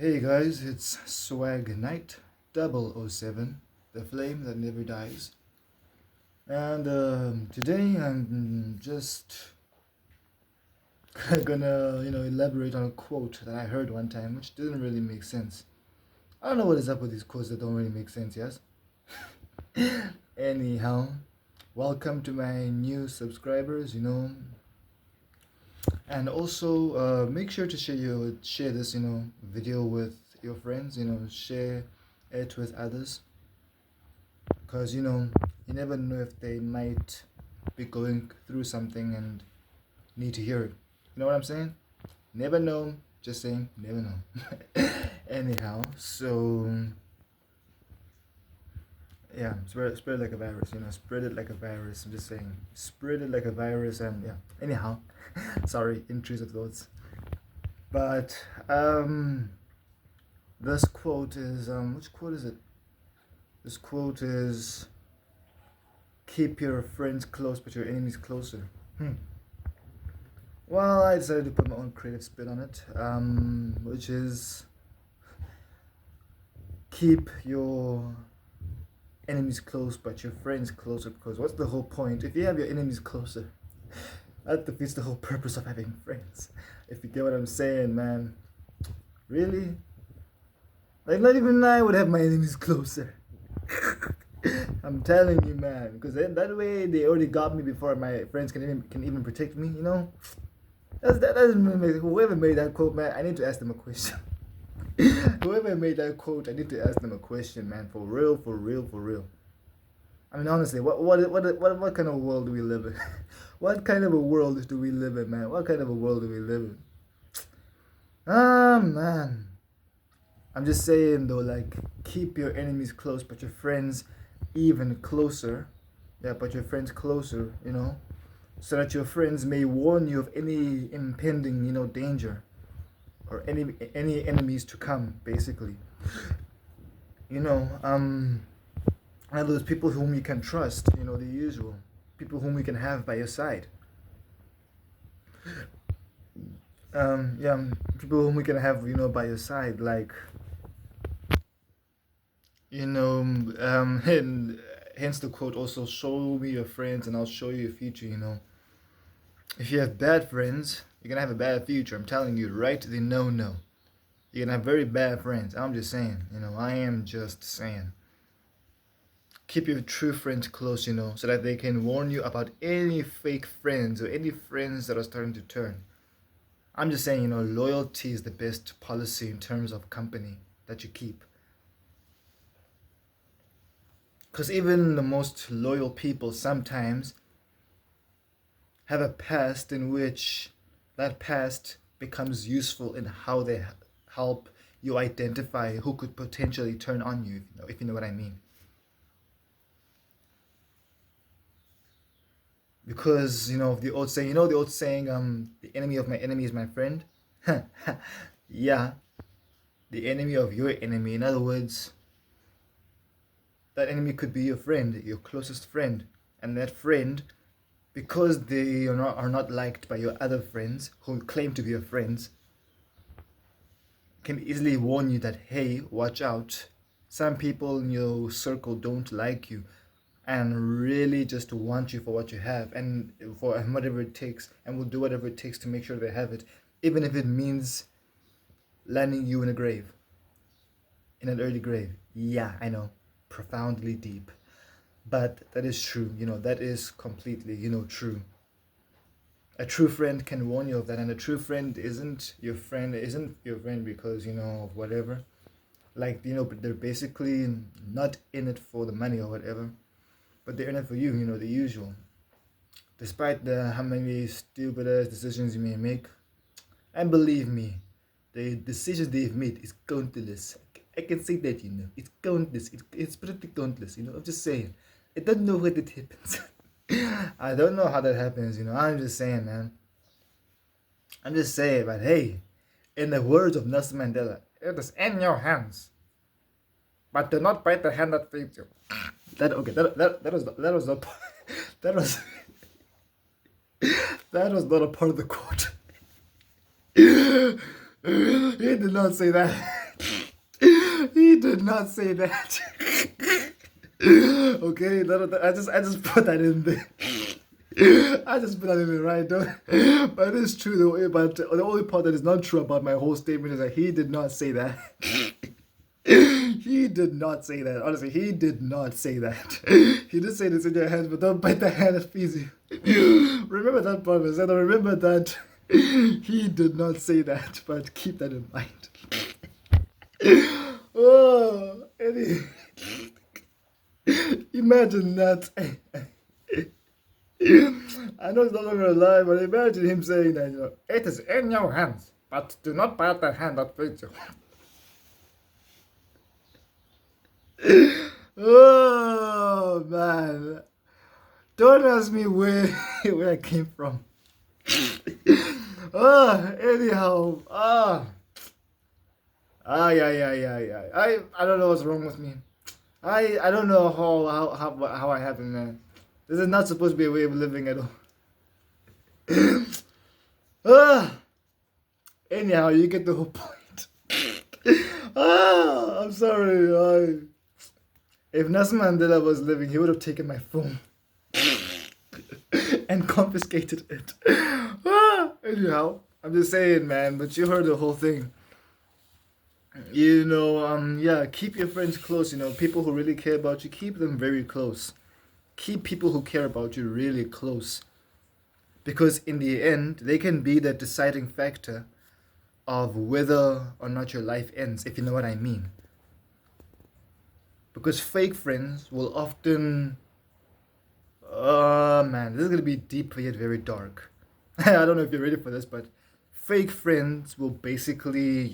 Hey guys, it's Swag Knight 007, the flame that never dies. And today I'm just gonna, elaborate on a quote that I heard one time, which didn't really make sense. I don't know what is up with these quotes that don't really make sense, yes? Anyhow, welcome to my new subscribers, and also make sure to share this, video with your friends, share it with others because you never know if they might be going through something and need to hear it. You know what I'm saying? Never know. Just saying, never know. Anyhow, so yeah, spread it like a virus. Spread it like a virus. I'm just saying, spread it like a virus, and yeah. Anyhow, sorry, intrusive thoughts. But this quote is which quote is it? This quote is keep your friends close but your enemies closer. Well, I decided to put my own creative spin on it, which is keep your enemies close but your friends closer. Because what's the whole point? If you have your enemies closer, that defeats the whole purpose of having friends. If you get what I'm saying, man. Really? Like, not even I would have my enemies closer. I'm telling you, man, because that way they already got me before my friends can even protect me. That doesn't make whoever made that quote, man. I need to ask them a question. Whoever made that quote, I need to ask them a question, man. For real, for real, for real. I mean, honestly, what kind of world do we live in? What kind of a world do we live in, man? What kind of a world do we live in? Ah, man. I'm just saying though, like, keep your enemies close, but your friends even closer. Yeah, but your friends closer, so that your friends may warn you of any impending, danger or any enemies to come, basically. You know, um, and those people whom you can trust, the usual people whom you can have by your side. Yeah, people whom we can have, by your side, like, and hence the quote also, show me your friends and I'll show you your future. If you have bad friends, you're gonna have a bad future. I'm telling you, right? The no. You're gonna have very bad friends. I'm just saying, I am just saying. Keep your true friends close, so that they can warn you about any fake friends or any friends that are starting to turn. I'm just saying, loyalty is the best policy in terms of company that you keep. Because even the most loyal people sometimes have a past in which that past becomes useful in how they help you identify who could potentially turn on you, if you know what I mean. Because the old saying, the enemy of my enemy is my friend. Yeah, the enemy of your enemy. In other words, that enemy could be your friend, your closest friend, and that friend, because they are not liked by your other friends who claim to be your friends, can easily warn you that, hey, watch out. Some people in your circle don't like you and really just want you for what you have and for whatever it takes, and will do whatever it takes to make sure they have it, even if it means landing you in a grave, in an early grave. Yeah, I know, profoundly deep. But that is true, that is completely, true. A true friend can warn you of that, and a true friend isn't your friend because of whatever. Like, but they're basically not in it for the money or whatever, but they're in it for you, the usual. Despite how many stupid ass decisions you may make, and believe me, the decisions they've made is countless. I can say that, it's countless. It's pretty countless, I'm just saying. I don't know what it happens. I don't know how that happens, I'm just saying, man. I'm just saying, but hey, in the words of Nelson Mandela, it is in your hands, but do not bite the hand that feeds you. That was not that was that was not a part of the quote. He did not say that. He did not say that. Okay, I just put that in there. I just put that in there, right? But it is true though. But the only part that is not true about my whole statement is that he did not say that. He did not say that. Honestly, he did not say that. He did say this in your hands, but don't bite the hand that feeds you. Remember that part, and remember that he did not say that, but keep that in mind. Oh, Eddie. Imagine that. I know it's not longer alive, but imagine him saying that, it is in your hands, but do not bite the hand that feeds you. Oh man, don't ask me where I came from. Anyhow, yeah. I don't know what's wrong with me. I don't know how I happen, man. This is not supposed to be a way of living at all. Anyhow, you get the whole point. I'm sorry. If Nelson Mandela was living, he would have taken my phone and confiscated it. Anyhow, I'm just saying, man, but you heard the whole thing. Yeah, keep your friends close, people who really care about you, keep them very close. Keep people who care about you really close. Because in the end, they can be the deciding factor of whether or not your life ends, if you know what I mean. Because fake friends will often... Oh man, this is going to be deep yet very dark. I don't know if you're ready for this, but fake friends will basically,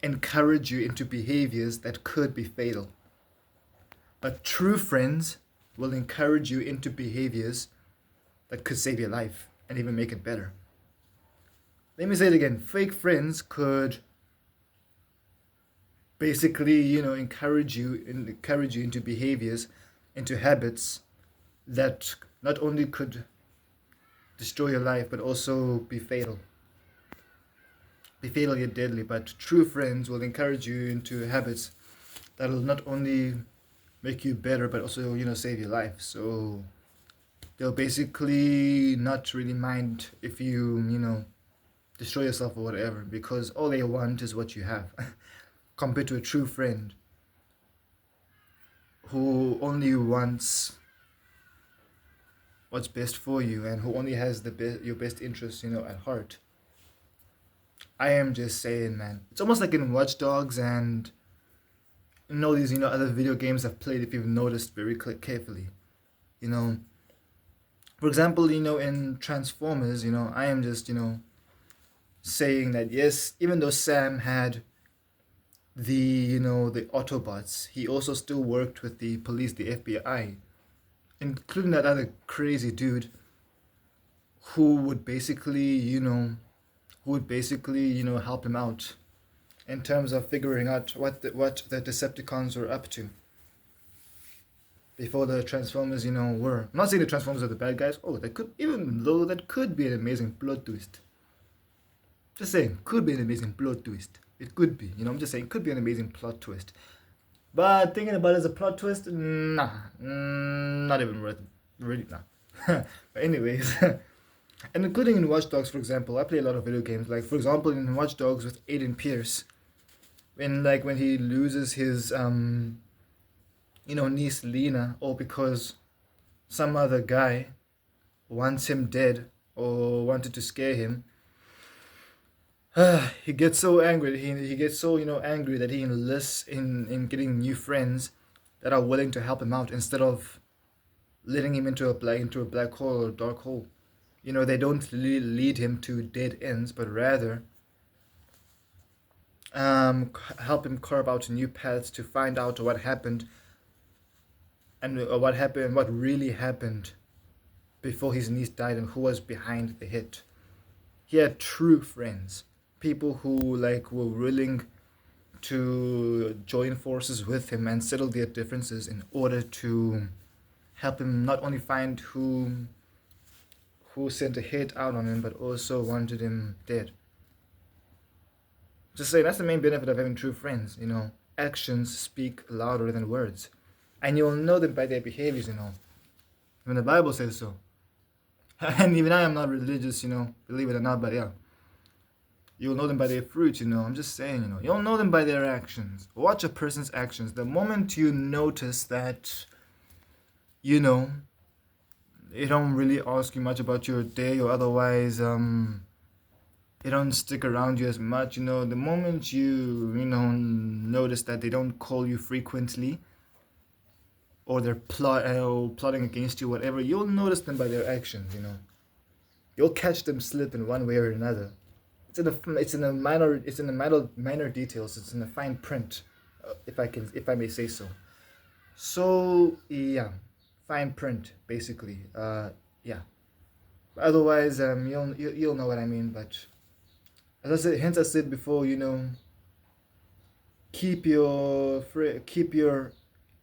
encourage you into behaviors that could be fatal. But true friends will encourage you into behaviors that could save your life and even make it better. Let me say it again. Fake friends could basically, encourage you into behaviors, into habits that not only could destroy your life, but also be fatal. Be fatal yet deadly. But true friends will encourage you into habits that will not only make you better, but also, save your life. So they'll basically not really mind if you, destroy yourself or whatever, because all they want is what you have. Compared to a true friend who only wants what's best for you and who only has your best interests, at heart. I am just saying, man. It's almost like in Watch Dogs and these, other video games I've played, if you've noticed very carefully. For example, in Transformers, I am just, saying that yes, even though Sam had the Autobots, he also still worked with the police, the FBI, including that other crazy dude who would basically, help him out in terms of figuring out what the Decepticons were up to before the Transformers, were. I'm not saying the Transformers are the bad guys. Oh, that could be an amazing plot twist. Just saying, could be an amazing plot twist. It could be, I'm just saying, it could be an amazing plot twist. But thinking about it as a plot twist, nah, not even worth it. Really, nah. But anyways, and including in Watch Dogs, for example, I play a lot of video games. Like, for example, in Watch Dogs with Aiden Pierce, when he loses his, niece Lena, or because some other guy wants him dead or wanted to scare him, he gets so angry. He gets so angry that he enlists in getting new friends that are willing to help him out instead of letting him into a black hole or dark hole. They don't lead him to dead ends, but rather help him carve out new paths to find out what happened and what really happened before his niece died and who was behind the hit. He had true friends. People who were willing to join forces with him and settle their differences in order to help him not only find who sent a hit out on him, but also wanted him dead. Just saying, that's the main benefit of having true friends, you know. Actions speak louder than words. And you'll know them by their behaviors, you know. When the Bible says so. And even I am not religious, you know, believe it or not, but yeah. You'll know them by their fruit, you know. I'm just saying, you know. You'll know them by their actions. Watch a person's actions. The moment you notice that, you know, they don't really ask you much about your day, or otherwise, they don't stick around you as much, you know. The moment you know, notice that they don't call you frequently, or they're plotting against you, whatever, you'll notice them by their actions, you know. You'll catch them slip in one way or another. It's in the minor details. It's in the fine print, if I may say so. So yeah, fine print basically. Yeah. Otherwise, you'll know what I mean. But as I said, hence I said before, you know, keep your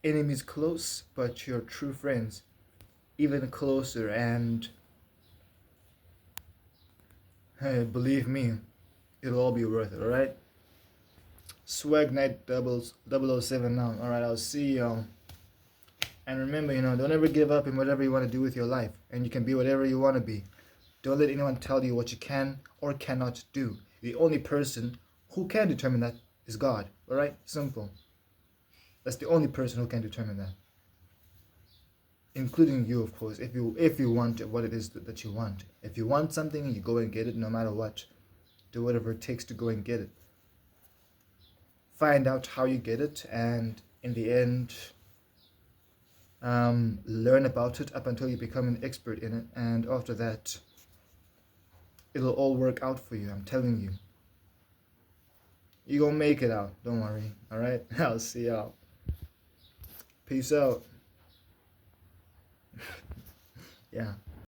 enemies close, but your true friends even closer. And hey, believe me, it'll all be worth it. All right. Swag Night 007 now. All right. I'll see y'all. And remember, you know, don't ever give up in whatever you want to do with your life. And you can be whatever you want to be. Don't let anyone tell you what you can or cannot do. The only person who can determine that is God. Alright? Simple. That's the only person who can determine that. Including you, of course, if you want what it is that you want. If you want something, you go and get it no matter what. Do whatever it takes to go and get it. Find out how you get it, and in the end, learn about it up until you become an expert in it, and after that, it'll all work out for you. I'm telling you. You're gonna make it out. Don't worry. All right. I'll see y'all. Peace out. Yeah.